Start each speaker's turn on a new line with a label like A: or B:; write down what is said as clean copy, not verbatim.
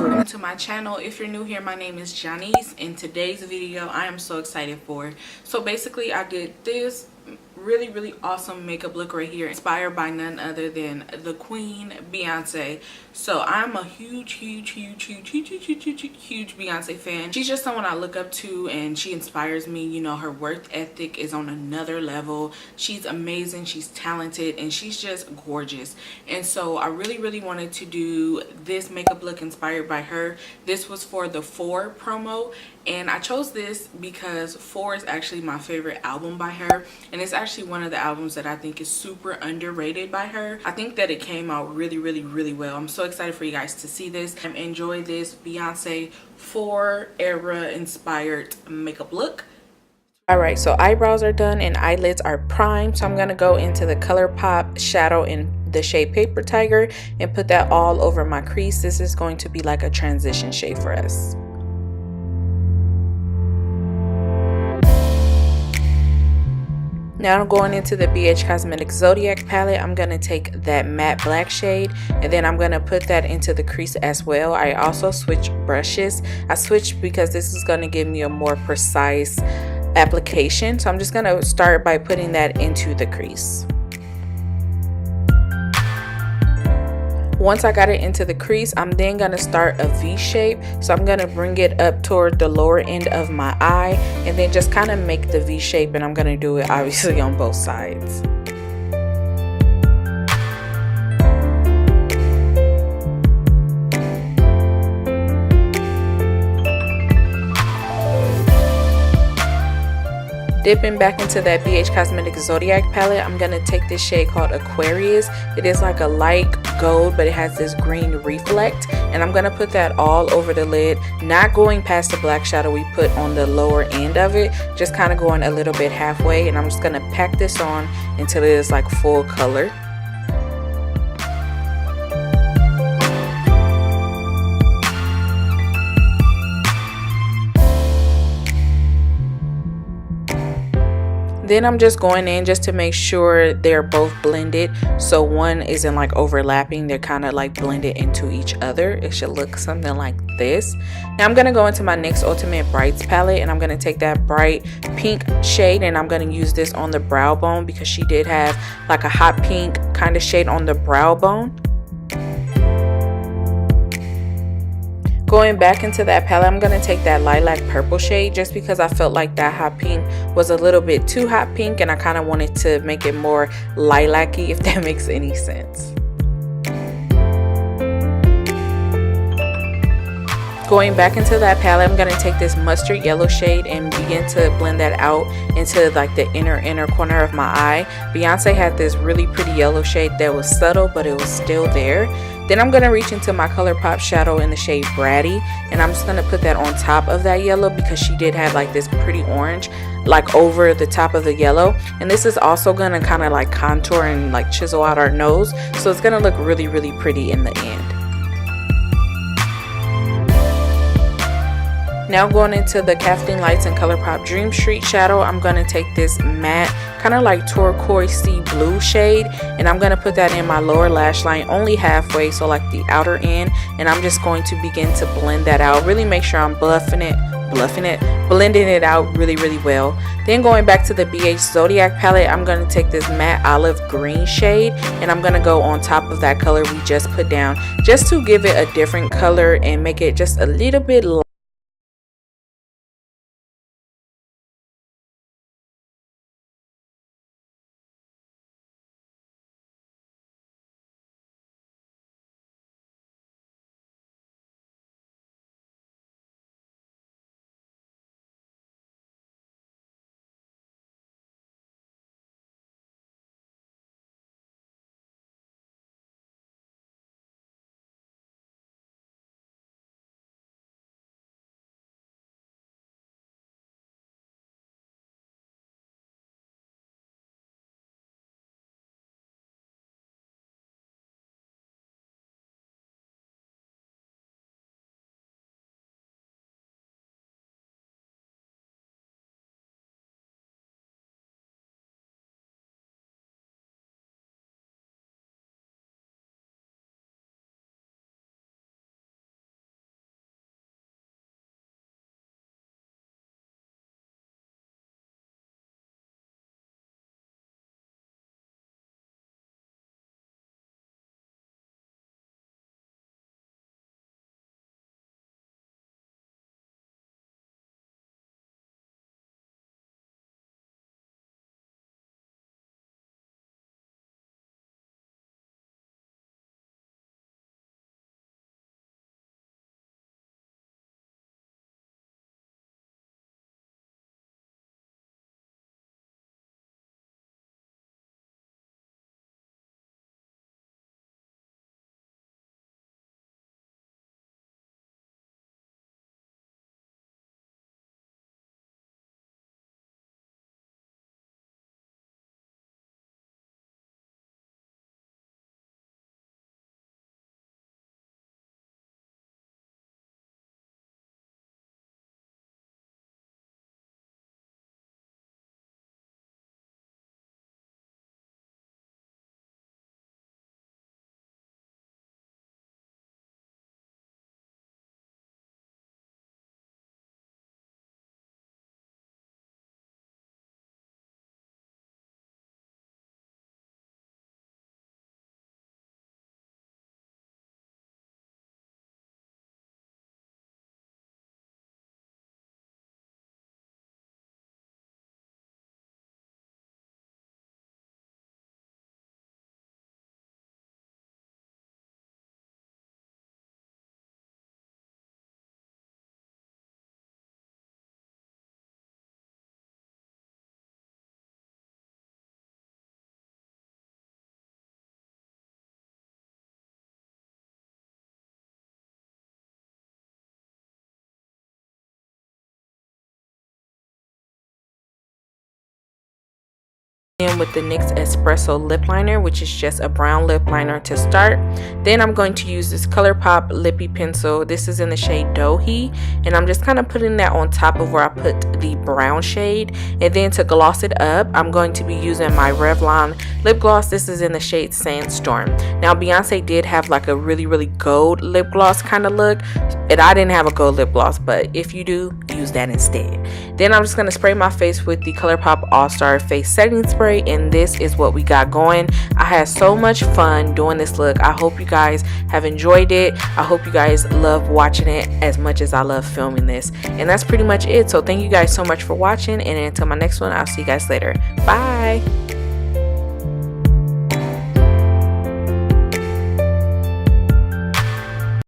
A: welcome to my channel. If you're new here, my name is Janice. In today's video, I am so excited for. So basically, I did this really awesome makeup look right here, inspired by none other than the queen, Beyonce. So I'm a huge Beyonce fan. She's just someone I look up to, and she inspires me. You know, her work ethic is on another level. She's amazing, she's talented, and she's just gorgeous. And so I really wanted to do this makeup look inspired by her. This was for the 4 promo, and I chose this because 4 is actually my favorite album by her, and it's actually one of the albums that I think is super underrated by her. I think that it came out really well. I'm so excited for you guys to see this and enjoy this Beyonce 4 era inspired makeup look. Alright, so eyebrows are done and eyelids are primed, so I'm going to go into the ColourPop shadow in the shade Paper Tiger and put that all over my crease. This is going to be like a transition shade for us. Now I'm going into the BH Cosmetics Zodiac palette. I'm going to take that matte black shade and then I'm going to put that into the crease as well. I also switched brushes. I switched because this is going to give me a more precise application. So I'm just going to start by putting that into the crease. Once I got it into the crease, I'm then going to start a V shape. So I'm going to bring it up toward the lower end of my eye and then just kind of make the V shape, and I'm going to do it obviously on both sides. Dipping back into that BH Cosmetics Zodiac palette, I'm going to take this shade called Aquarius. It is like a light gold, but it has this green reflect, and I'm going to put that all over the lid, not going past the black shadow we put on the lower end of it, just kind of going a little bit halfway, and I'm just going to pack this on until it is like full color. Then I'm just going in just to make sure they're both blended, so one isn't like overlapping, they're kind of like blended into each other. It should look something like this. Now I'm going to go into my NYX Ultimate Brights palette, and I'm going to take that bright pink shade and I'm going to use this on the brow bone because she did have like a hot pink kind of shade on the brow bone. Going back into that palette, I'm going to take that lilac purple shade just because I felt like that hot pink was a little bit too hot pink, and I kind of wanted to make it more lilac-y, if that makes any sense. Going back into that palette, I'm going to take this mustard yellow shade and begin to blend that out into like the inner corner of my eye. Beyonce had this really pretty yellow shade that was subtle, but it was still there. Then I'm going to reach into my ColourPop shadow in the shade Bratty, and I'm just going to put that on top of that yellow because she did have like this pretty orange like over the top of the yellow, and this is also going to kind of like contour and like chisel out our nose, so it's going to look really pretty in the end. Now going into the Kathleen Lights and ColourPop Dream Street shadow, I'm going to take this matte kind of like turquoise blue shade, and I'm going to put that in my lower lash line only halfway, so like the outer end, and I'm just going to begin to blend that out. Really make sure I'm blending it out really well. Then going back to the BH Zodiac palette, I'm going to take this matte olive green shade and I'm going to go on top of that color we just put down, just to give it a different color and make it just a little bit lighter. in with the NYX Espresso lip liner, which is just a brown lip liner to start. Then I'm going to use this ColourPop lippy pencil. This is in the shade Dohi, and I'm just kind of putting that on top of where I put the brown shade. And then to gloss it up, I'm going to be using my Revlon lip gloss. This is in the shade Sandstorm. Now Beyonce did have like a really gold lip gloss kind of look, and I didn't have a gold lip gloss, but if you do, use that instead. Then I'm just going to spray my face with the ColourPop All Star Face Setting Spray, and this is what we got going. I had so much fun doing this look. I hope you guys have enjoyed it. I hope you guys love watching it as much as I love filming this. And that's pretty much it. So thank you guys so much for watching, and until my next one, I'll see you guys later. Bye.